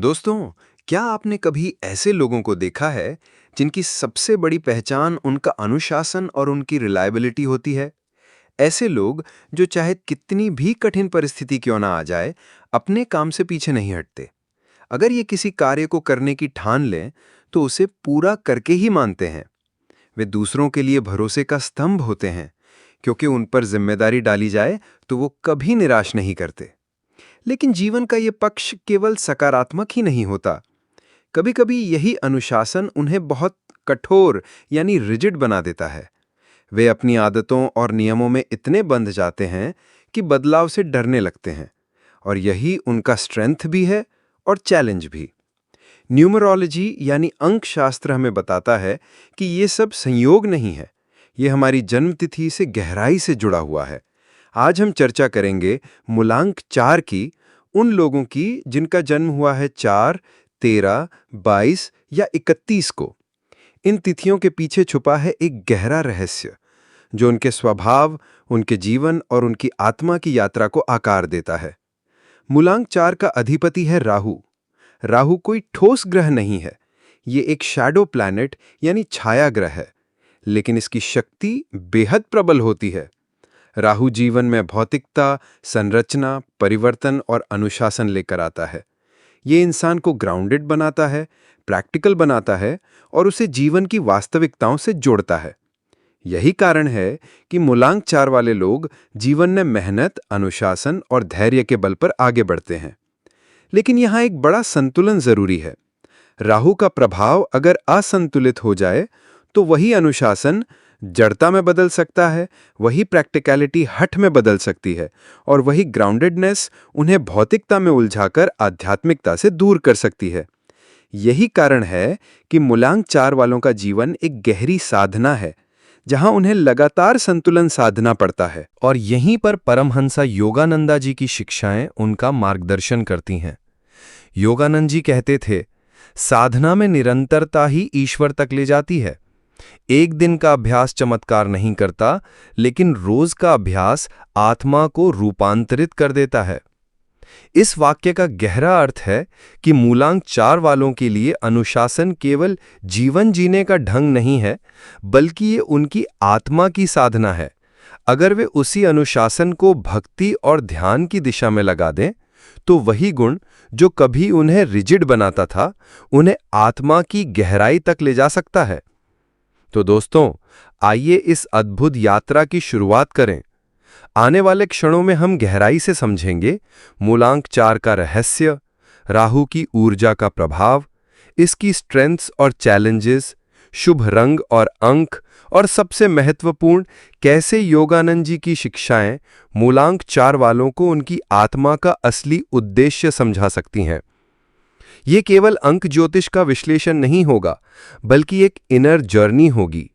दोस्तों, क्या आपने कभी ऐसे लोगों को देखा है जिनकी सबसे बड़ी पहचान उनका अनुशासन और उनकी रिलायबिलिटी होती है? ऐसे लोग जो चाहे कितनी भी कठिन परिस्थिति क्यों ना आ जाए, अपने काम से पीछे नहीं हटते। अगर ये किसी कार्य को करने की ठान लें, तो उसे पूरा करके ही मानते हैं। वे दूसरों के लिए भरोसे का स्तंभ होते हैं, क्योंकि उन पर जिम्मेदारी डाली जाए तो वो कभी निराश नहीं करते। लेकिन जीवन का ये पक्ष केवल सकारात्मक ही नहीं होता। कभी-कभी यही अनुशासन उन्हें बहुत कठोर यानी रिजिड बना देता है। वे अपनी आदतों और नियमों में इतने बंध जाते हैं कि बदलाव से डरने लगते हैं, और यही उनका स्ट्रेंथ भी है और चैलेंज भी। न्यूमरोलॉजी यानी अंकशास्त्र हमें बताता है कि ये सब संयोग नहीं है, ये हमारी जन्मतिथि से गहराई से जुड़ा हुआ है। आज हम चर्चा करेंगे मूलांक 4 की, उन लोगों की जिनका जन्म हुआ है 4, 13, 22 या 31 को। इन तिथियों के पीछे छुपा है एक गहरा रहस्य, जो उनके स्वभाव, उनके जीवन और उनकी आत्मा की यात्रा को आकार देता है। मूलांक 4 का अधिपति है राहु। राहु कोई ठोस ग्रह नहीं है, ये एक शैडो प्लैनेट यानी छाया ग्रह है, लेकिन इसकी शक्ति बेहद प्रबल होती है। राहु जीवन में भौतिकता, संरचना, परिवर्तन और अनुशासन लेकर आता है। ये इंसान को ग्राउंडेड बनाता है, प्रैक्टिकल बनाता है और उसे जीवन की वास्तविकताओं से जोड़ता है। यही कारण है कि मूलांक 4 वाले लोग जीवन में मेहनत, अनुशासन और धैर्य के बल पर आगे बढ़ते हैं। लेकिन यहाँ एक बड़ा संतुलन जरूरी है। राहु का प्रभाव अगर असंतुलित हो जाए, तो वही अनुशासन जड़ता में बदल सकता है, वही प्रैक्टिकलिटी हठ में बदल सकती है, और वही ग्राउंडेडनेस उन्हें भौतिकता में उलझाकर आध्यात्मिकता से दूर कर सकती है। यही कारण है कि मूलांक 4 वालों का जीवन एक गहरी साधना है, जहां उन्हें लगातार संतुलन साधना पड़ता है। और यहीं पर परमहंसा योगानंदा जी की शिक्षाएं उनका मार्गदर्शन करती हैं। योगानंद जी कहते थे, साधना में निरंतरता ही ईश्वर तक ले जाती है। एक दिन का अभ्यास चमत्कार नहीं करता, लेकिन रोज का अभ्यास आत्मा को रूपांतरित कर देता है। इस वाक्य का गहरा अर्थ है कि मूलांक 4 वालों के लिए अनुशासन केवल जीवन जीने का ढंग नहीं है, बल्कि ये उनकी आत्मा की साधना है। अगर वे उसी अनुशासन को भक्ति और ध्यान की दिशा में लगा दें, तो वही गुण जो कभी उन्हें रिजिड बनाता था, उन्हें आत्मा की गहराई तक ले जा सकता है। तो दोस्तों, आइए इस अद्भुत यात्रा की शुरुआत करें। आने वाले क्षणों में हम गहराई से समझेंगे मूलांक 4 का रहस्य, राहु की ऊर्जा का प्रभाव, इसकी स्ट्रेंथ्स और चैलेंजेस, शुभ रंग और अंक, और सबसे महत्वपूर्ण, कैसे योगानंद जी की शिक्षाएं मूलांक 4 वालों को उनकी आत्मा का असली उद्देश्य समझा सकती हैं। ये केवल अंक ज्योतिष का विश्लेषण नहीं होगा, बल्कि एक इनर जर्नी होगी,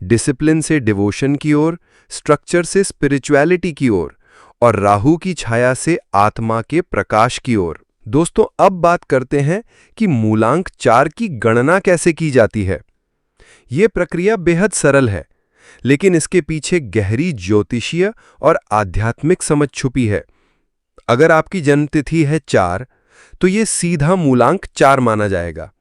डिसिप्लिन से डिवोशन की ओर, स्ट्रक्चर से स्पिरिचुअलिटी की ओर, और राहु की छाया से आत्मा के प्रकाश की ओर। दोस्तों, अब बात करते हैं कि मूलांक 4 की गणना कैसे की जाती है। ये प्रक्रिया बेहद सरल है, लेकिन इसके पीछे गहरी ज्योतिषीय और आध्यात्मिक समझ छुपी है। अगर आपकी जन्मतिथि है 4, तो ये सीधा मूलांक 4 माना जाएगा।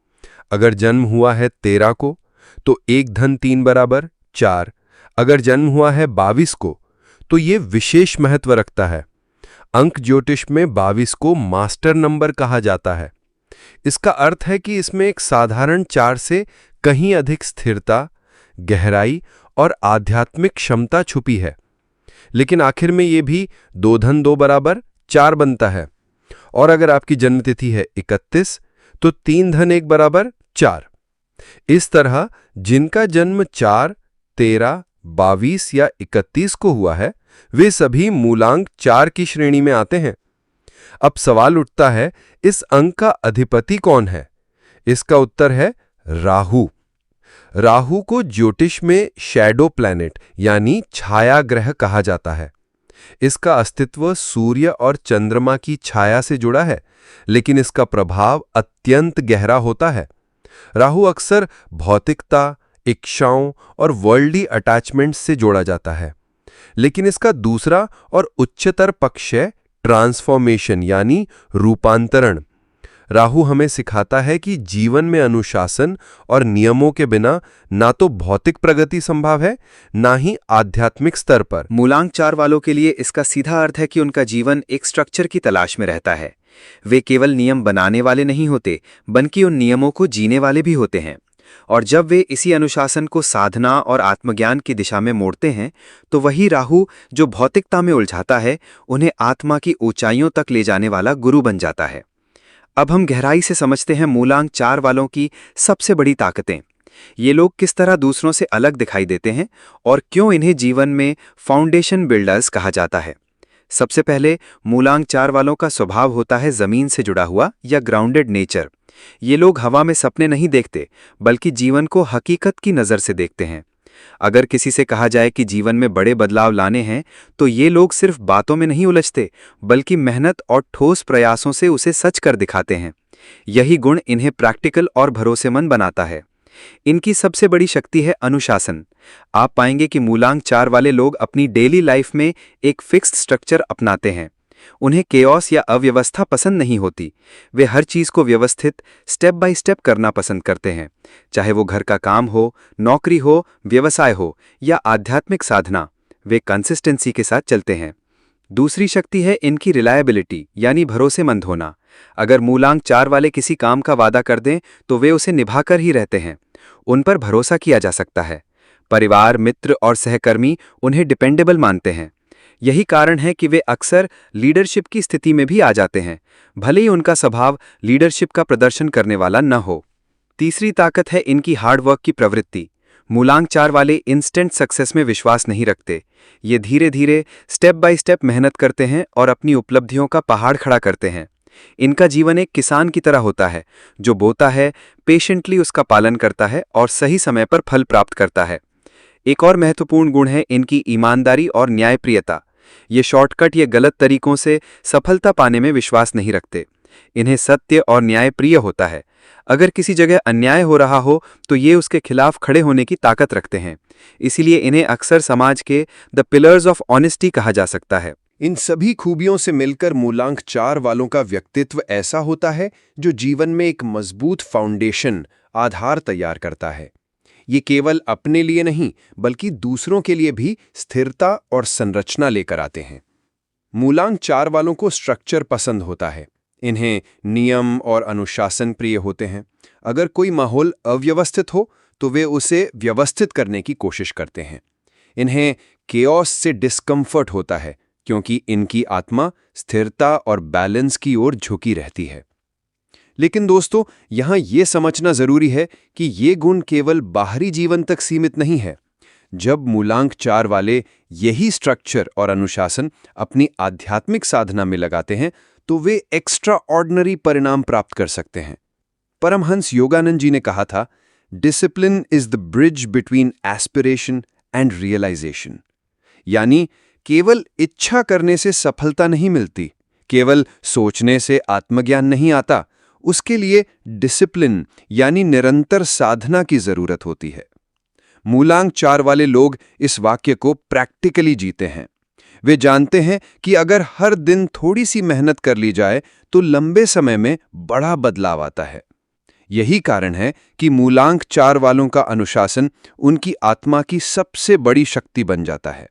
अगर जन्म हुआ है 13 को, तो 1 धन 3 बराबर 4। अगर जन्म हुआ है 22 को, तो ये विशेष महत्व रखता है। अंक ज्योतिष में 22 को मास्टर नंबर कहा जाता है। इसका अर्थ है कि इसमें एक साधारण 4 से कहीं अधिक स्थिरता, गहराई और आध्यात्मिक क्षमता छुपी है। लेकिन आखिर में ये भी 2 धन 2 बराबर 4 बनता है। और अगर आपकी जन्मतिथि है 31, तो 3 धन 1 बराबर 4। इस तरह जिनका जन्म 4, 13, 22 या 31 को हुआ है, वे सभी मूलांक 4 की श्रेणी में आते हैं। अब सवाल उठता है, इस अंक का अधिपति कौन है? इसका उत्तर है राहु। राहु को ज्योतिष में शैडो प्लैनेट यानी छाया ग्रह कहा जाता है। इसका अस्तित्व सूर्य और चंद्रमा की छाया से जुड़ा है, लेकिन इसका प्रभाव अत्यंत गहरा होता है। राहु अक्सर भौतिकता, इच्छाओं और वर्ल्डली अटैचमेंट से जोड़ा जाता है, लेकिन इसका दूसरा और उच्चतर पक्ष है ट्रांसफॉर्मेशन यानी रूपांतरण। राहु हमें सिखाता है कि जीवन में अनुशासन और नियमों के बिना ना तो भौतिक प्रगति संभव है, ना ही आध्यात्मिक स्तर पर। मूलांक 4 वालों के लिए इसका सीधा अर्थ है कि उनका जीवन एक स्ट्रक्चर की तलाश में रहता है। वे केवल नियम बनाने वाले नहीं होते, बल्कि उन नियमों को जीने वाले भी होते हैं। और जब वे इसी अनुशासन को साधना और आत्मज्ञान की दिशा में मोड़ते हैं, तो वही राहु जो भौतिकता में उलझाता है, उन्हें आत्मा की ऊंचाइयों तक ले जाने वाला गुरु बन जाता है। अब हम गहराई से समझते हैं मूलांक 4 वालों की सबसे बड़ी ताकतें। ये लोग किस तरह दूसरों से अलग दिखाई देते हैं और क्यों इन्हें जीवन में फाउंडेशन बिल्डर्स कहा जाता है। सबसे पहले मूलांक 4 वालों का स्वभाव होता है जमीन से जुड़ा हुआ या ग्राउंडेड नेचर। ये लोग हवा में सपने नहीं देखते, बल्कि जीवन को हकीकत की नज़र से देखते हैं। अगर किसी से कहा जाए कि जीवन में बड़े बदलाव लाने हैं, तो ये लोग सिर्फ बातों में नहीं उलझते, बल्कि मेहनत और ठोस प्रयासों से उसे सच कर दिखाते हैं। यही गुण इन्हें प्रैक्टिकल और भरोसेमंद बनाता है। इनकी सबसे बड़ी शक्ति है अनुशासन। आप पाएंगे कि मूलांक 4 वाले लोग अपनी डेली लाइफ में एक फिक्स्ड स्ट्रक्चर अपनाते हैं। उन्हें केओस या अव्यवस्था पसंद नहीं होती। वे हर चीज को व्यवस्थित स्टेप बाय स्टेप करना पसंद करते हैं, चाहे वो घर का काम हो, नौकरी हो, व्यवसाय हो या आध्यात्मिक साधना। वे कंसिस्टेंसी के साथ चलते हैं। दूसरी शक्ति है इनकी रिलायबिलिटी, यानी भरोसेमंद होना। अगर मूलांक 4 वाले किसी काम का वादा कर दें, तो वे उसे निभाकर ही रहते हैं। उन पर भरोसा किया जा सकता है। परिवार, मित्र और सहकर्मी उन्हें डिपेंडेबल मानते हैं। यही कारण है कि वे अक्सर लीडरशिप की स्थिति में भी आ जाते हैं, भले ही उनका स्वभाव लीडरशिप का प्रदर्शन करने वाला न हो। तीसरी ताकत है इनकी हार्डवर्क की प्रवृत्ति। मूलांक 4 वाले इंस्टेंट सक्सेस में विश्वास नहीं रखते। ये धीरे धीरे स्टेप बाय स्टेप मेहनत करते हैं और अपनी उपलब्धियों का पहाड़ खड़ा करते हैं। इनका जीवन एक किसान की तरह होता है, जो बोता है, पेशेंटली उसका पालन करता है और सही समय पर फल प्राप्त करता है। एक और महत्वपूर्ण गुण है इनकी ईमानदारी और न्यायप्रियता। ये शॉर्टकट या गलत तरीकों से सफलता पाने में विश्वास नहीं रखते। इन्हें सत्य और न्यायप्रिय होता है। अगर किसी जगह अन्याय हो रहा हो, तो ये उसके खिलाफ खड़े होने की ताकत रखते हैं। इसीलिए इन्हें अक्सर समाज के द पिलर्स ऑफ ऑनेस्टी कहा जा सकता है। इन सभी खूबियों से मिलकर मूलांक 4 वालों का व्यक्तित्व ऐसा होता है जो जीवन में एक मजबूत फाउंडेशन, आधार तैयार करता है। ये केवल अपने लिए नहीं, बल्कि दूसरों के लिए भी स्थिरता और संरचना लेकर आते हैं। मूलांक 4 वालों को स्ट्रक्चर पसंद होता है। इन्हें नियम और अनुशासन प्रिय होते हैं। अगर कोई माहौल अव्यवस्थित हो, तो वे उसे व्यवस्थित करने की कोशिश करते हैं। इन्हें केओस से डिस्कम्फर्ट होता है, क्योंकि इनकी आत्मा स्थिरता और बैलेंस की ओर झुकी रहती है। लेकिन दोस्तों, यहां यह समझना जरूरी है कि ये गुण केवल बाहरी जीवन तक सीमित नहीं है। जब मूलांक 4 वाले यही स्ट्रक्चर और अनुशासन अपनी आध्यात्मिक साधना में लगाते हैं, तो वे एक्स्ट्रा ऑर्डिनरी परिणाम प्राप्त कर सकते हैं। परमहंस योगानंद जी ने कहा था, discipline is the bridge between aspiration and realization. यानी केवल इच्छा करने से सफलता नहीं मिलती, केवल सोचने से आत्मज्ञान नहीं आता। उसके लिए डिसिप्लिन यानी निरंतर साधना की जरूरत होती है। मूलांक 4 वाले लोग इस वाक्य को प्रैक्टिकली जीते हैं। वे जानते हैं कि अगर हर दिन थोड़ी सी मेहनत कर ली जाए, तो लंबे समय में बड़ा बदलाव आता है। यही कारण है कि मूलांक 4 वालों का अनुशासन उनकी आत्मा की सबसे बड़ी शक्ति बन जाता है।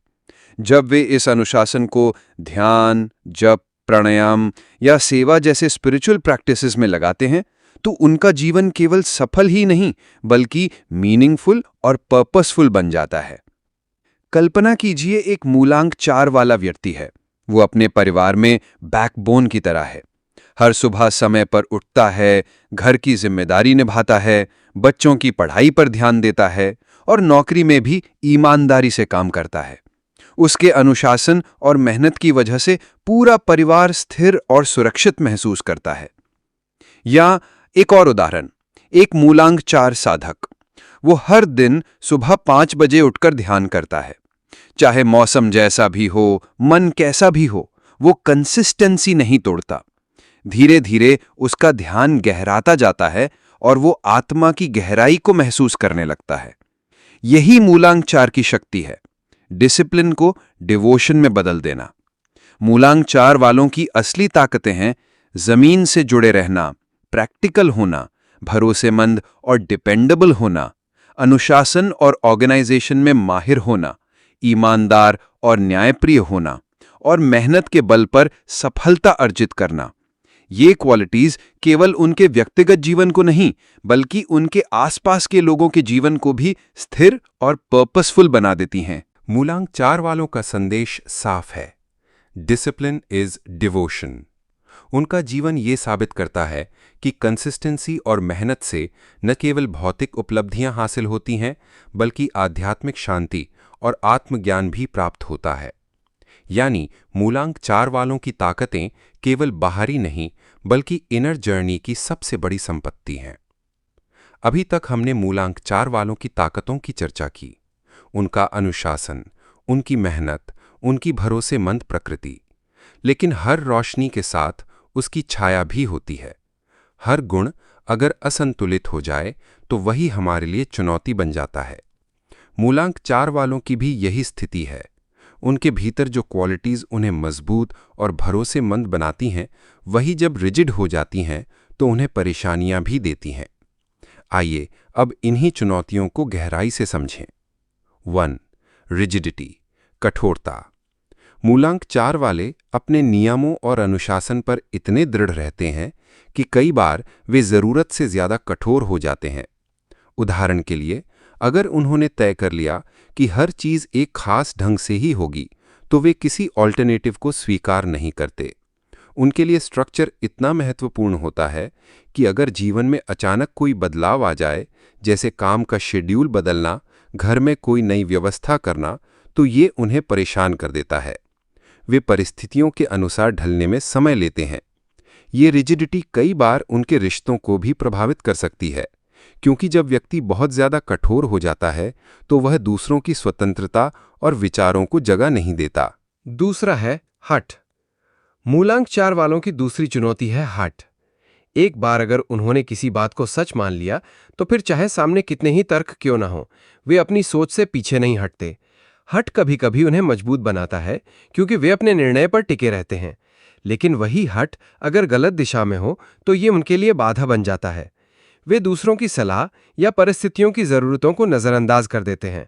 जब वे इस अनुशासन को ध्यान, जप, प्राणायाम या सेवा जैसे स्पिरिचुअल प्रैक्टिसेस में लगाते हैं, तो उनका जीवन केवल सफल ही नहीं, बल्कि मीनिंगफुल और पर्पसफुल बन जाता है। कल्पना कीजिए, एक मूलांक 4 वाला व्यक्ति है। वो अपने परिवार में बैकबोन की तरह है। हर सुबह समय पर उठता है, घर की जिम्मेदारी निभाता है, बच्चों की पढ़ाई पर ध्यान देता है और नौकरी में भी ईमानदारी से काम करता है। उसके अनुशासन और मेहनत की वजह से पूरा परिवार स्थिर और सुरक्षित महसूस करता है। या एक और उदाहरण, एक मूलांक 4 साधक। वो हर दिन सुबह 5 बजे उठकर ध्यान करता है। चाहे मौसम जैसा भी हो, मन कैसा भी हो, वो कंसिस्टेंसी नहीं तोड़ता। धीरे धीरे उसका ध्यान गहराता जाता है और वो आत्मा की गहराई को महसूस करने लगता है। यही मूलांक 4 की शक्ति है, डिसिप्लिन को डिवोशन में बदल देना। मूलांक 4 वालों की असली ताकतें हैं जमीन से जुड़े रहना, प्रैक्टिकल होना, भरोसेमंद और डिपेंडेबल होना, अनुशासन और ऑर्गेनाइजेशन में माहिर होना, ईमानदार और न्यायप्रिय होना और मेहनत के बल पर सफलता अर्जित करना। ये क्वालिटीज केवल उनके व्यक्तिगत जीवन को नहीं, बल्कि उनके आसपास के लोगों के जीवन को भी स्थिर और पर्पसफुल बना देती हैं। मूलांक 4 वालों का संदेश साफ है। Discipline is devotion. उनका जीवन ये साबित करता है कि कंसिस्टेंसी और मेहनत से न केवल भौतिक उपलब्धियां हासिल होती हैं, बल्कि आध्यात्मिक शांति और आत्मज्ञान भी प्राप्त होता है। यानी मूलांक 4 वालों की ताकतें केवल बाहरी नहीं, बल्कि इनर जर्नी की सबसे बड़ी संपत्ति हैं। अभी तक हमने मूलांक 4 वालों की ताकतों की चर्चा की, उनका अनुशासन, उनकी मेहनत, उनकी भरोसेमंद प्रकृति। लेकिन हर रोशनी के साथ उसकी छाया भी होती है। हर गुण अगर असंतुलित हो जाए तो वही हमारे लिए चुनौती बन जाता है। मूलांक 4 वालों की भी यही स्थिति है। उनके भीतर जो क्वालिटीज उन्हें मजबूत और भरोसेमंद बनाती हैं, वही जब रिजिड हो जाती हैं तो उन्हें परेशानियां भी देती हैं। आइए अब इन्हीं चुनौतियों को गहराई से समझें। 1. रिजिडिटी, कठोरता। मूलांक 4 वाले अपने नियमों और अनुशासन पर इतने दृढ़ रहते हैं कि कई बार वे जरूरत से ज्यादा कठोर हो जाते हैं। उदाहरण के लिए, अगर उन्होंने तय कर लिया कि हर चीज एक खास ढंग से ही होगी, तो वे किसी ऑल्टरनेटिव को स्वीकार नहीं करते। उनके लिए स्ट्रक्चर इतना महत्वपूर्ण होता है कि अगर जीवन में अचानक कोई बदलाव आ जाए, जैसे काम का शेड्यूल बदलना, घर में कोई नई व्यवस्था करना, तो ये उन्हें परेशान कर देता है। वे परिस्थितियों के अनुसार ढलने में समय लेते हैं। ये रिजिडिटी कई बार उनके रिश्तों को भी प्रभावित कर सकती है, क्योंकि जब व्यक्ति बहुत ज्यादा कठोर हो जाता है तो वह दूसरों की स्वतंत्रता और विचारों को जगह नहीं देता। दूसरा है हठ। मूलांक 4 वालों की दूसरी चुनौती है हठ। एक बार अगर उन्होंने किसी बात को सच मान लिया तो फिर चाहे सामने कितने ही तर्क क्यों ना हो, वे अपनी सोच से पीछे नहीं हटते। हठ कभी कभी उन्हें मजबूत बनाता है क्योंकि वे अपने निर्णय पर टिके रहते हैं, लेकिन वही हठ अगर गलत दिशा में हो तो ये उनके लिए बाधा बन जाता है। वे दूसरों की सलाह या परिस्थितियों की जरूरतों को नजरअंदाज कर देते हैं।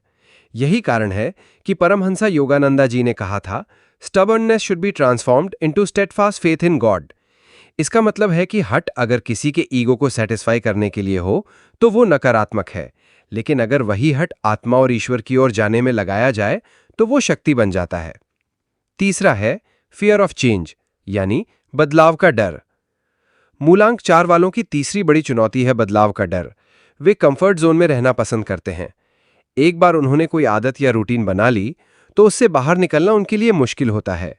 यही कारण है कि परमहंसा योगानंदा जी ने कहा था, stubbornness should be transformed into steadfast faith in God. इसका मतलब है कि हठ अगर किसी के ईगो को सेटिस्फाई करने के लिए हो तो वो नकारात्मक है, लेकिन अगर वही हठ आत्मा और ईश्वर की ओर जाने में लगाया जाए तो वो शक्ति बन जाता है। तीसरा है फियर ऑफ चेंज, यानी बदलाव का डर। मूलांक 4 वालों की तीसरी बड़ी चुनौती है बदलाव का डर। वे कंफर्ट जोन में रहना पसंद करते हैं। एक बार उन्होंने कोई आदत या रूटीन बना ली तो उससे बाहर निकलना उनके लिए मुश्किल होता है।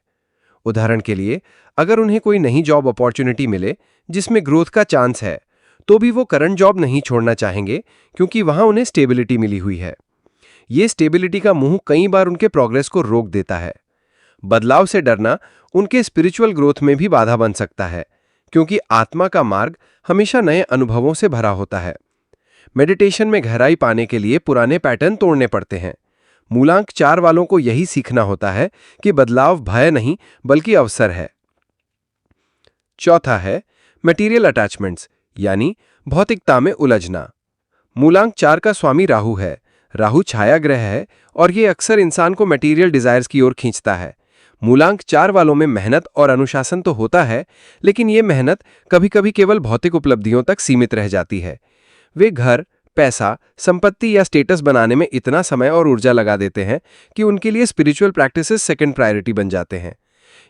उदाहरण के लिए, अगर उन्हें कोई नई जॉब अपॉर्चुनिटी मिले जिसमें ग्रोथ का चांस है, तो भी वो करंट जॉब नहीं छोड़ना चाहेंगे, क्योंकि वहां उन्हें स्टेबिलिटी मिली हुई है। ये स्टेबिलिटी का मुंह कई बार उनके प्रोग्रेस को रोक देता है। बदलाव से डरना उनके स्पिरिचुअल ग्रोथ में भी बाधा बन सकता है, क्योंकि आत्मा का मार्ग हमेशा नए अनुभवों से भरा होता है। मेडिटेशन में गहराई पाने के लिए पुराने पैटर्न तोड़ने पड़ते हैं। मूलांक 4 वालों को यही सीखना होता है कि बदलाव भय नहीं बल्कि अवसर है। चौथा है मटेरियल अटैचमेंट्स, यानी भौतिकता में उलझना। मूलांक 4 का स्वामी राहु है। राहु छाया ग्रह है और ये अक्सर इंसान को मटेरियल डिजायर्स की ओर खींचता है। मूलांक 4 वालों में मेहनत और अनुशासन तो होता है, लेकिन ये मेहनत कभी-कभी केवल भौतिक उपलब्धियों तक सीमित रह जाती है। वे घर, पैसा, संपत्ति या स्टेटस बनाने में इतना समय और ऊर्जा लगा देते हैं कि उनके लिए स्पिरिचुअल प्रैक्टिसेस सेकंड प्रायोरिटी बन जाते हैं।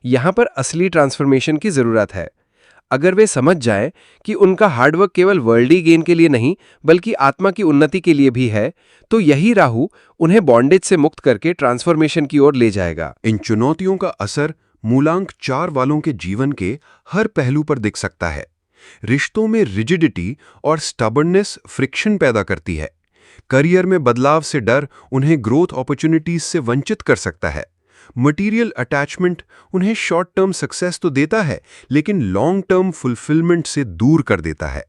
यहाँ पर असली ट्रांसफॉर्मेशन की जरूरत है। अगर वे समझ जाएं कि उनका हार्डवर्क केवल वर्ल्डली गेन के लिए नहीं बल्कि आत्मा की उन्नति के लिए भी है, तो यही राहु उन्हें बॉन्डेज से मुक्त करके ट्रांसफॉर्मेशन की ओर ले जाएगा। इन चुनौतियों का असर मूलांक 4 वालों के जीवन के हर पहलू पर दिख सकता है। रिश्तों में रिजिडिटी और स्टबर्ननेस फ्रिक्शन पैदा करती है। करियर में बदलाव से डर उन्हें ग्रोथ अपॉर्चुनिटीज से वंचित कर सकता है। मटेरियल अटैचमेंट उन्हें शॉर्ट टर्म सक्सेस तो देता है, लेकिन लॉन्ग टर्म फुलफिलमेंट से दूर कर देता है।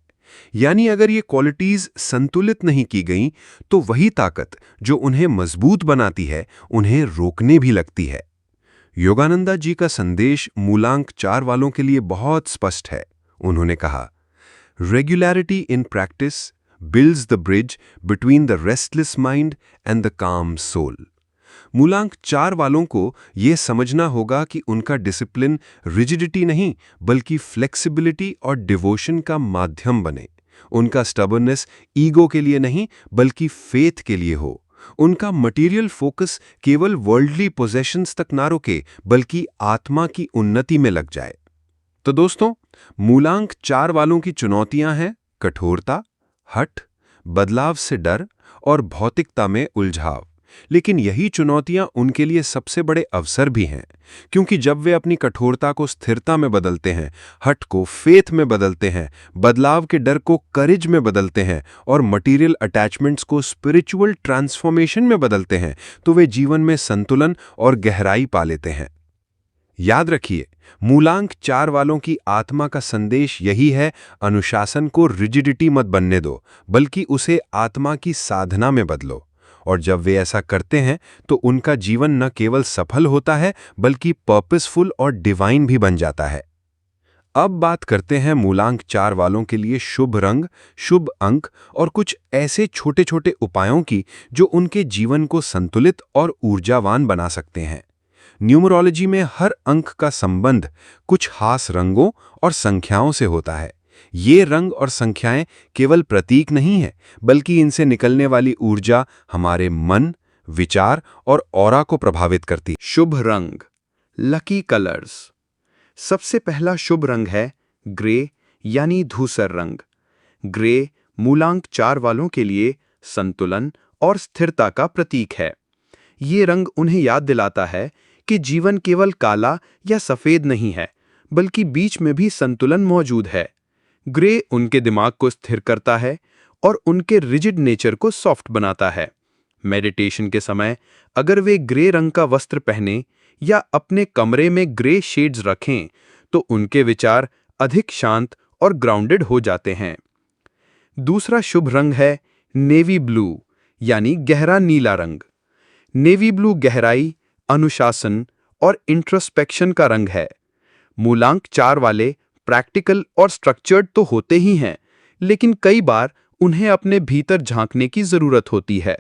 यानी अगर ये क्वालिटीज संतुलित नहीं की गईं, तो वही ताकत जो उन्हें मजबूत बनाती है उन्हें रोकने भी लगती है। योगानंदा जी का संदेश मूलांक 4 वालों के लिए बहुत स्पष्ट है। उन्होंने कहा, Regularity in practice builds the bridge between the restless mind and the calm soul. मूलांक 4 वालों को यह समझना होगा कि उनका डिसिप्लिन रिजिडिटी नहीं बल्कि फ्लेक्सिबिलिटी और डिवोशन का माध्यम बने। उनका स्टबर्ननेस ईगो के लिए नहीं बल्कि फेथ के लिए हो। उनका मटेरियल फोकस केवल वर्ल्डली पोजेशंस तक ना रुके बल्कि आत्मा की उन्नति में लग जाए। तो दोस्तों, मूलांक 4 वालों की चुनौतियां हैं कठोरता, हठ, बदलाव से डर और भौतिकता में उलझाव। लेकिन यही चुनौतियां उनके लिए सबसे बड़े अवसर भी हैं, क्योंकि जब वे अपनी कठोरता को स्थिरता में बदलते हैं, हठ को फेथ में बदलते हैं, बदलाव के डर को करेज में बदलते हैं और मटेरियल अटैचमेंट्स को स्पिरिचुअल ट्रांसफॉर्मेशन में बदलते हैं, तो वे जीवन में संतुलन और गहराई पा लेते हैं। याद रखिए, मूलांक 4 वालों की आत्मा का संदेश यही है, अनुशासन को रिजिडिटी मत बनने दो, बल्कि उसे आत्मा की साधना में बदलो। और जब वे ऐसा करते हैं तो उनका जीवन न केवल सफल होता है बल्कि पर्पसफुल और डिवाइन भी बन जाता है। अब बात करते हैं मूलांक 4 वालों के लिए शुभ रंग, शुभ अंक और कुछ ऐसे छोटे छोटे उपायों की जो उनके जीवन को संतुलित और ऊर्जावान बना सकते हैं। न्यूमरोलॉजी में हर अंक का संबंध कुछ खास रंगों और संख्याओं से होता है। ये रंग और संख्याएं केवल प्रतीक नहीं है, बल्कि इनसे निकलने वाली ऊर्जा हमारे मन, विचार और ऑरा को प्रभावित करती है। शुभ रंग, लकी कलर्स। सबसे पहला शुभ रंग है ग्रे यानी धूसर रंग। ग्रे मूलांक 4 वालों के लिए संतुलन और स्थिरता का प्रतीक है। ये रंग उन्हें याद दिलाता है कि जीवन केवल काला या सफेद नहीं है, बल्कि बीच में भी संतुलन मौजूद है। ग्रे उनके दिमाग को स्थिर करता है और उनके रिजिड नेचर को सॉफ्ट बनाता है। मेडिटेशन के समय अगर वे ग्रे रंग का वस्त्र पहने या अपने कमरे में ग्रे शेड्स रखें, तो उनके विचार अधिक शांत और ग्राउंडेड हो जाते हैं। दूसरा शुभ रंग है नेवी ब्लू यानी गहरा नीला रंग। नेवी ब्लू गहराई, अनुशासन और इंट्रोस्पेक्शन का रंग है। मूलांक 4 वाले प्रैक्टिकल और स्ट्रक्चर्ड तो होते ही हैं, लेकिन कई बार उन्हें अपने भीतर झांकने की जरूरत होती है।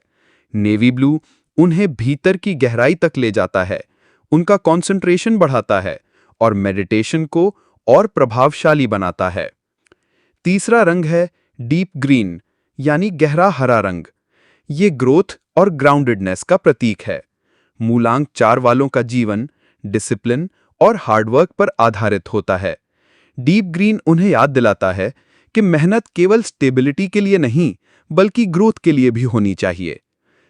नेवी ब्लू उन्हें भीतर की गहराई तक ले जाता है, उनका कंसंट्रेशन बढ़ाता है और मेडिटेशन को और प्रभावशाली बनाता है। तीसरा रंग है डीप ग्रीन यानी गहरा हरा रंग। ये ग्रोथ और ग्राउंडेडनेस का प्रतीक है। मूलांक 4 वालों का जीवन डिसिप्लिन और हार्डवर्क पर आधारित होता है। डीप ग्रीन उन्हें याद दिलाता है कि मेहनत केवल स्टेबिलिटी के लिए नहीं बल्कि ग्रोथ के लिए भी होनी चाहिए।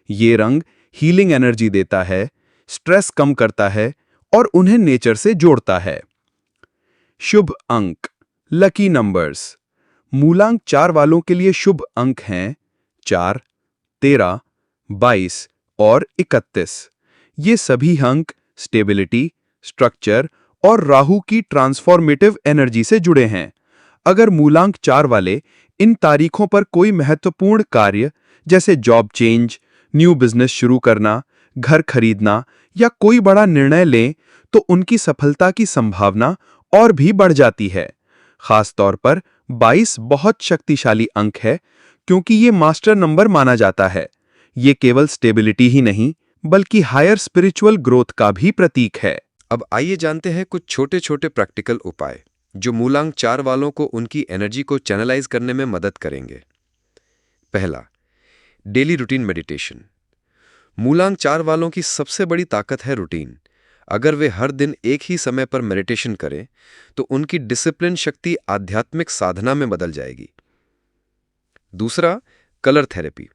ये रंग हीलिंग एनर्जी देता है, स्ट्रेस कम करता है और उन्हें नेचर से जोड़ता है। शुभ अंक, लकी नंबर्स। मूलांक 4 वालों के लिए शुभ अंक हैं 4, 13, 22 और 31। ये सभी अंक स्टेबिलिटी, स्ट्रक्चर और राहु की ट्रांसफॉर्मेटिव एनर्जी से जुड़े हैं। अगर मूलांक 4 वाले इन तारीखों पर कोई महत्वपूर्ण कार्य जैसे जॉब चेंज, न्यू बिजनेस शुरू करना, घर खरीदना या कोई बड़ा निर्णय लें, तो उनकी सफलता की संभावना और भी बढ़ जाती है। खास तौर पर 22 बहुत शक्तिशाली अंक है, क्योंकि ये मास्टर नंबर माना जाता है। ये केवल स्टेबिलिटी ही नहीं बल्कि हायर स्पिरिचुअल ग्रोथ का भी प्रतीक है। अब आइए जानते हैं कुछ छोटे छोटे प्रैक्टिकल उपाय जो मूलांक 4 वालों को उनकी एनर्जी को चैनलाइज करने में मदद करेंगे। पहला, डेली रूटीन मेडिटेशन। मूलांक 4 वालों की सबसे बड़ी ताकत है रूटीन। अगर वे हर दिन एक ही समय पर मेडिटेशन करें तो उनकी डिसिप्लिन शक्ति आध्यात्मिक साधना में बदल जाएगी। दूसरा, कलर थेरेपी।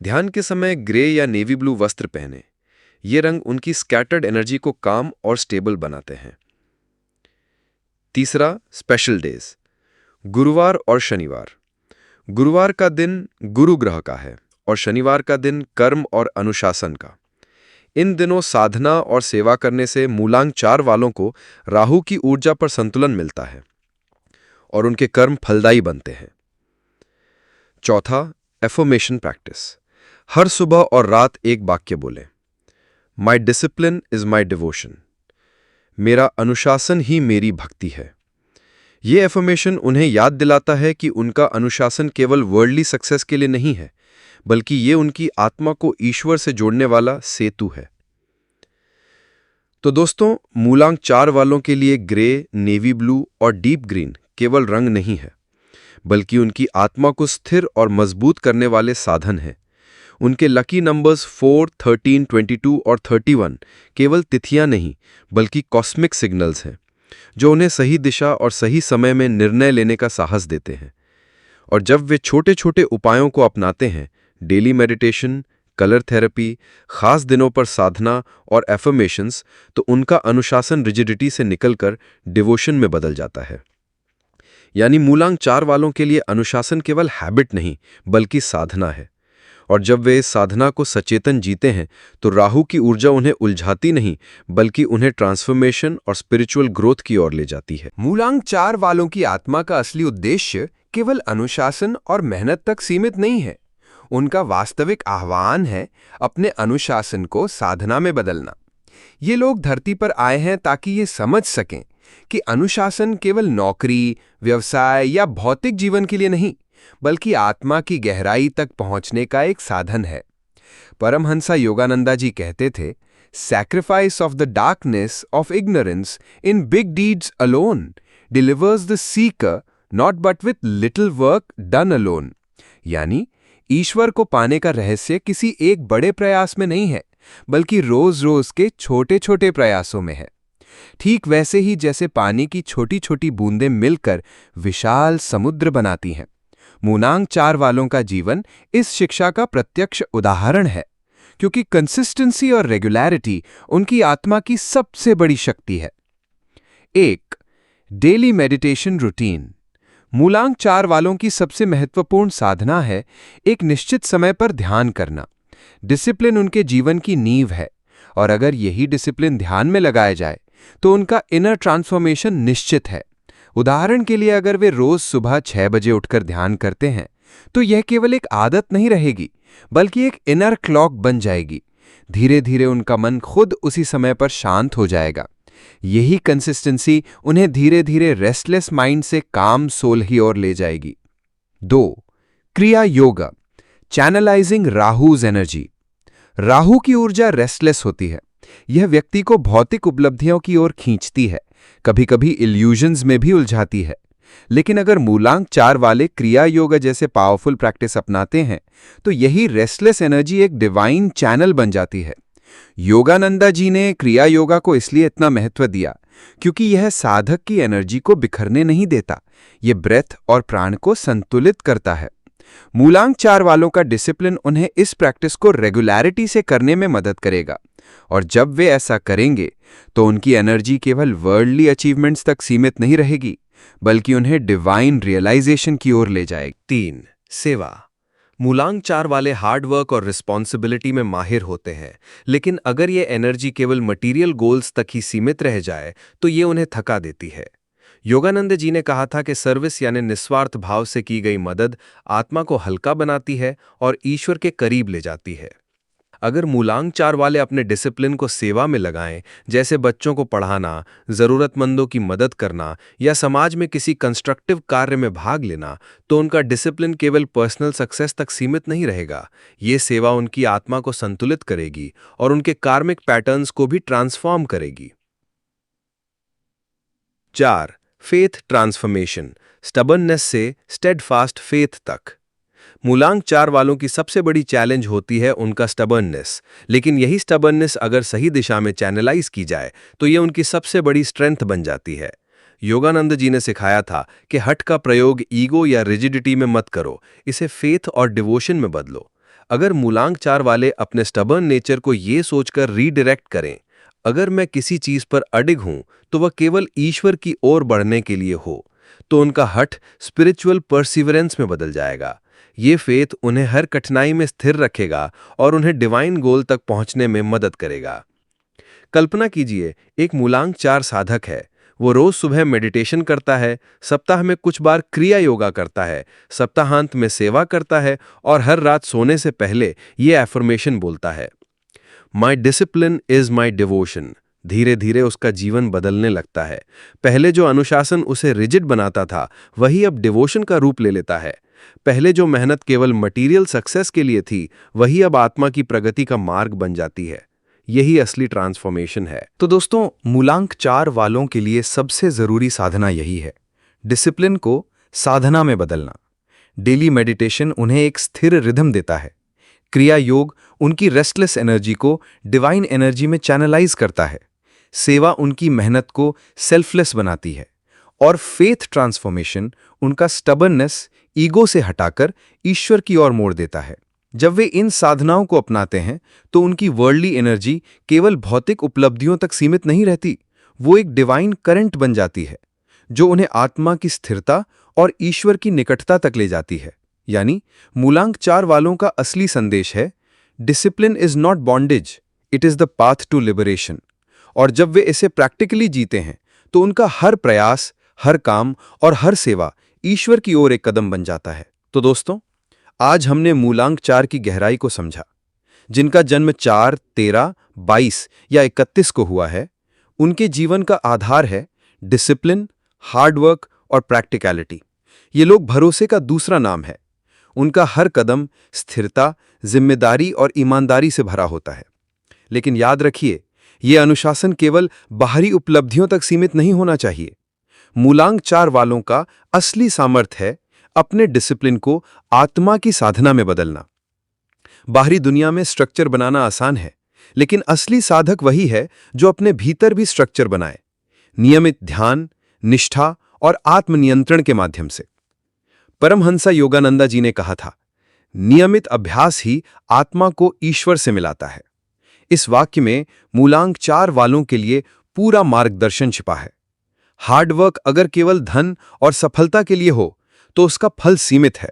ध्यान के समय ग्रे या नेवी ब्लू वस्त्र पहने। ये रंग उनकी स्कैटर्ड एनर्जी को काम और स्टेबल बनाते हैं। तीसरा, स्पेशल डेज। गुरुवार और शनिवार। गुरुवार का दिन गुरु ग्रह का है और शनिवार का दिन कर्म और अनुशासन का। इन दिनों साधना और सेवा करने से मूलांक 4 वालों को राहु की ऊर्जा पर संतुलन मिलता है और उनके कर्म फलदायी बनते हैं। चौथा, एफर्मेशन प्रैक्टिस। हर सुबह और रात एक वाक्य बोलें, माई डिसिप्लिन इज माई डिवोशन। मेरा अनुशासन ही मेरी भक्ति है। ये एफर्मेशन उन्हें याद दिलाता है कि उनका अनुशासन केवल वर्ल्डली सक्सेस के लिए नहीं है, बल्कि ये उनकी आत्मा को ईश्वर से जोड़ने वाला सेतु है। तो दोस्तों, मूलांक 4 वालों के लिए ग्रे, नेवी ब्लू और डीप ग्रीन केवल रंग नहीं है, बल्कि उनकी आत्मा को स्थिर और मजबूत करने वाले साधन हैं। उनके लकी नंबर्स 4, 13, 22 और 31 केवल तिथियां नहीं, बल्कि कॉस्मिक सिग्नल्स हैं, जो उन्हें सही दिशा और सही समय में निर्णय लेने का साहस देते हैं। और जब वे छोटे छोटे उपायों को अपनाते हैं, डेली मेडिटेशन, कलर थेरेपी, खास दिनों पर साधना और एफर्मेशंस, तो उनका अनुशासन रिजिडिटी से निकलकर डिवोशन में बदल जाता है। यानी मूलांक 4 वालों के लिए अनुशासन केवल हैबिट नहीं, बल्कि साधना है। और जब वे इस साधना को सचेतन जीते हैं, तो राहु की ऊर्जा उन्हें उलझाती नहीं, बल्कि उन्हें ट्रांसफॉर्मेशन और स्पिरिचुअल ग्रोथ की ओर ले जाती है। मूलांक 4 वालों की आत्मा का असली उद्देश्य केवल अनुशासन और मेहनत तक सीमित नहीं है। उनका वास्तविक आह्वान है अपने अनुशासन को साधना में बदलना। ये लोग धरती पर आए हैं ताकि ये समझ सकें कि अनुशासन केवल नौकरी, व्यवसाय या भौतिक जीवन के लिए नहीं, बल्कि आत्मा की गहराई तक पहुंचने का एक साधन है। परमहंसा योगानंदा जी कहते थे, sacrifice of the darkness of ignorance in big deeds alone delivers the seeker not but with little work done alone. यानी ईश्वर को पाने का रहस्य किसी एक बड़े प्रयास में नहीं है, बल्कि रोज रोज के छोटे छोटे प्रयासों में है। ठीक वैसे ही जैसे पानी की छोटी छोटी बूंदें मिलकर विशाल समुद्र बनाती हैं, मूलांक 4 वालों का जीवन इस शिक्षा का प्रत्यक्ष उदाहरण है, क्योंकि कंसिस्टेंसी और रेगुलरिटी उनकी आत्मा की सबसे बड़ी शक्ति है। 1. Daily meditation routine. मूलांक 4 वालों की सबसे महत्वपूर्ण साधना है एक निश्चित समय पर ध्यान करना। डिसिप्लिन उनके जीवन की नींव है, और अगर यही डिसिप्लिन ध्यान में लगाया जाए तो उनका इनर ट्रांसफॉर्मेशन निश्चित है। उदाहरण के लिए, अगर वे रोज सुबह 6 बजे उठकर ध्यान करते हैं, तो यह केवल एक आदत नहीं रहेगी, बल्कि एक इनर क्लॉक बन जाएगी। धीरे धीरे उनका मन खुद उसी समय पर शांत हो जाएगा। यही कंसिस्टेंसी उन्हें धीरे धीरे रेस्टलेस माइंड से काम सोल की ओर ले जाएगी। 2. क्रिया योगा, चैनलाइजिंग राहुज एनर्जी। राहु की ऊर्जा रेस्टलेस होती है। यह व्यक्ति को भौतिक उपलब्धियों की ओर खींचती है, कभी कभी इल्यूजन्स में भी उलझाती है। लेकिन अगर मूलांक 4 वाले क्रिया योगा जैसे पावरफुल प्रैक्टिस अपनाते हैं, तो यही रेस्टलेस एनर्जी एक डिवाइन चैनल बन जाती है। योगानंदा जी ने क्रिया योगा को इसलिए इतना महत्व दिया क्योंकि यह साधक की एनर्जी को बिखरने नहीं देता, यह ब्रेथ और प्राण को संतुलित करता है। मूलांक 4 वालों का डिसिप्लिन उन्हें इस प्रैक्टिस को रेगुलरिटी से करने में मदद करेगा, और जब वे ऐसा करेंगे तो उनकी एनर्जी केवल वर्ल्डली अचीवमेंट्स तक सीमित नहीं रहेगी, बल्कि उन्हें डिवाइन रियलाइजेशन की ओर ले जाएगी। 3. सेवा। मूलांक 4 वाले हार्ड वर्क और रिस्पॉन्सिबिलिटी में माहिर होते हैं, लेकिन अगर ये एनर्जी केवल मटीरियल गोल्स तक ही सीमित रह जाए तो ये उन्हें थका देती है। योगानंद जी ने कहा था कि सर्विस यानी निस्वार्थ भाव से की गई मदद आत्मा को हल्का बनाती है और ईश्वर के करीब ले जाती है। अगर मूलांक 4 वाले अपने डिसिप्लिन को सेवा में लगाएं, जैसे बच्चों को पढ़ाना, जरूरतमंदों की मदद करना या समाज में किसी कंस्ट्रक्टिव कार्य में भाग लेना, तो उनका डिसिप्लिन केवल पर्सनल सक्सेस तक सीमित नहीं रहेगा। ये सेवा उनकी आत्मा को संतुलित करेगी और उनके कार्मिक पैटर्न्स को भी ट्रांसफॉर्म करेगी। 4. फेथ ट्रांसफॉर्मेशन, स्टबर्ननेस से स्टेडफास्ट फेथ तक। मूलांक 4 वालों की सबसे बड़ी चैलेंज होती है उनका स्टबर्ननेस, लेकिन यही स्टबर्ननेस अगर सही दिशा में चैनलाइज की जाए तो ये उनकी सबसे बड़ी स्ट्रेंथ बन जाती है। योगानंद जी ने सिखाया था कि हठ का प्रयोग ईगो या रिजिडिटी में मत करो, इसे फेथ और डिवोशन में बदलो। अगर मूलांक 4 वाले अपने स्टबर्न नेचर को ये सोचकर रीडायरेक्ट करें, अगर मैं किसी चीज पर अडिग हूं तो वह केवल ईश्वर की ओर बढ़ने के लिए हो, तो उनका हठ स्पिरिचुअल परसिवरेंस में बदल जाएगा। ये फेथ उन्हें हर कठिनाई में स्थिर रखेगा और उन्हें डिवाइन गोल तक पहुंचने में मदद करेगा। कल्पना कीजिए, एक मूलांक 4 साधक है। वो रोज सुबह मेडिटेशन करता है, सप्ताह में कुछ बार क्रिया योगा करता है, सप्ताहांत में सेवा करता है और हर रात सोने से पहले ये एफर्मेशन बोलता है, माई डिसिप्लिन इज माई डिवोशन, धीरे धीरे उसका जीवन बदलने लगता है। पहले जो अनुशासन उसे रिजिड बनाता था, वही अब डिवोशन का रूप ले लेता है। पहले जो मेहनत केवल मटेरियल सक्सेस के लिए थी, वही अब आत्मा की प्रगति का मार्ग बन जाती है। यही असली ट्रांसफॉर्मेशन है। तो दोस्तों, मूलांक 4 वालों के लिए सबसे जरूरी साधना यही है, डिसिप्लिन को साधना में बदलना। डेली मेडिटेशन उन्हें एक स्थिर रिदम देता है। क्रिया योग उनकी रेस्टलेस एनर्जी को डिवाइन एनर्जी में चैनलाइज करता है। सेवा उनकी मेहनत को सेल्फलेस बनाती है। और फेथ ट्रांसफॉर्मेशन उनका स्टबर्ननेस ईगो से हटाकर ईश्वर की ओर मोड़ देता है। जब वे इन साधनाओं को अपनाते हैं तो उनकी वर्ल्डली एनर्जी केवल भौतिक उपलब्धियों तक सीमित नहीं रहती, वो एक डिवाइन करंट बन जाती है जो उन्हें आत्मा की स्थिरता और ईश्वर की निकटता तक ले जाती है। यानी मूलांक 4 वालों का असली संदेश है, discipline is not bondage, it is the path to liberation. और जब वे इसे प्रैक्टिकली जीते हैं तो उनका हर प्रयास, हर काम और हर सेवा ईश्वर की ओर एक कदम बन जाता है। तो दोस्तों, आज हमने मूलांक 4 की गहराई को समझा। जिनका जन्म 4, 13, 22 या 31 को हुआ है, उनके जीवन का आधार है डिसिप्लिन, हार्डवर्क और प्रैक्टिकलिटी। ये लोग भरोसे का दूसरा नाम है। उनका हर कदम स्थिरता, जिम्मेदारी और ईमानदारी से भरा होता है। लेकिन याद रखिए, ये अनुशासन केवल बाहरी उपलब्धियों तक सीमित नहीं होना चाहिए। मूलांक 4 वालों का असली सामर्थ्य है अपने डिसिप्लिन को आत्मा की साधना में बदलना। बाहरी दुनिया में स्ट्रक्चर बनाना आसान है, लेकिन असली साधक वही है जो अपने भीतर भी स्ट्रक्चर बनाए, नियमित ध्यान, निष्ठा और आत्मनियंत्रण के माध्यम से। परमहंसा योगानंदा जी ने कहा था, नियमित अभ्यास ही आत्मा को ईश्वर से मिलाता है। इस वाक्य में मूलांक 4 वालों के लिए पूरा मार्गदर्शन छिपा है। हार्डवर्क अगर केवल धन और सफलता के लिए हो तो उसका फल सीमित है,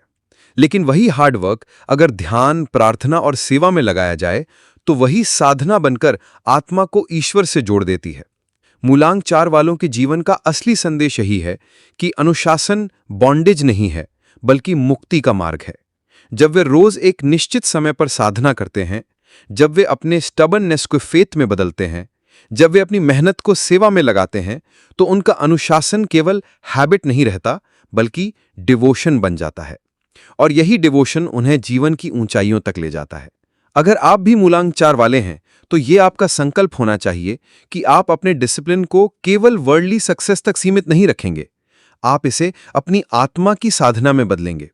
लेकिन वही हार्डवर्क अगर ध्यान, प्रार्थना और सेवा में लगाया जाए तो वही साधना बनकर आत्मा को ईश्वर से जोड़ देती है। मूलांक 4 वालों के जीवन का असली संदेश यही है कि अनुशासन बॉन्डेज नहीं है, बल्कि मुक्ति का मार्ग है। जब वे रोज एक निश्चित समय पर साधना करते हैं, जब वे अपने स्टबर्ननेस को फेथ में बदलते हैं, जब वे अपनी मेहनत को सेवा में लगाते हैं, तो उनका अनुशासन केवल हैबिट नहीं रहता, बल्कि डिवोशन बन जाता है। और यही डिवोशन उन्हें जीवन की ऊंचाइयों तक ले जाता है। अगर आप भी मूलांक 4 वाले हैं तो ये आपका संकल्प होना चाहिए कि आप अपने डिसिप्लिन को केवल वर्ल्डली सक्सेस तक सीमित नहीं रखेंगे, आप इसे अपनी आत्मा की साधना में बदलेंगे।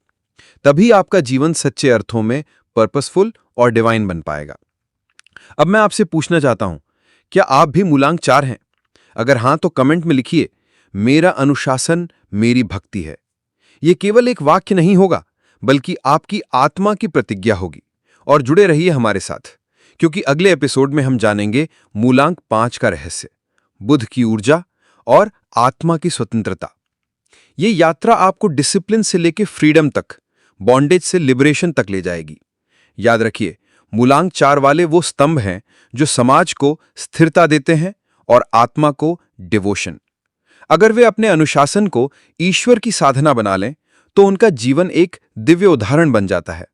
तभी आपका जीवन सच्चे अर्थों में पर्पसफुल और डिवाइन बन पाएगा। अब मैं आपसे पूछना चाहता हूं, क्या आप भी मूलांक 4 हैं? अगर हां तो कमेंट में लिखिए, मेरा अनुशासन मेरी भक्ति है। यह केवल एक वाक्य नहीं होगा, बल्कि आपकी आत्मा की प्रतिज्ञा होगी। और जुड़े रहिए हमारे साथ, क्योंकि अगले एपिसोड में हम जानेंगे मूलांक 5 का रहस्य, बुद्ध की ऊर्जा और आत्मा की स्वतंत्रता। ये यात्रा आपको डिसिप्लिन से लेकर फ्रीडम तक, बॉन्डेज से लिबरेशन तक ले जाएगी। याद रखिए, मूलांक 4 वाले वो स्तंभ हैं जो समाज को स्थिरता देते हैं और आत्मा को डिवोशन। अगर वे अपने अनुशासन को ईश्वर की साधना बना लें तो उनका जीवन एक दिव्य उदाहरण बन जाता है।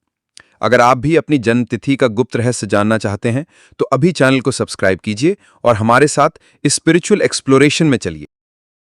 अगर आप भी अपनी जन्मतिथि का गुप्त रहस्य जानना चाहते हैं तो अभी चैनल को सब्सक्राइब कीजिए और हमारे साथ इस स्पिरिचुअल एक्सप्लोरेशन में चलिए।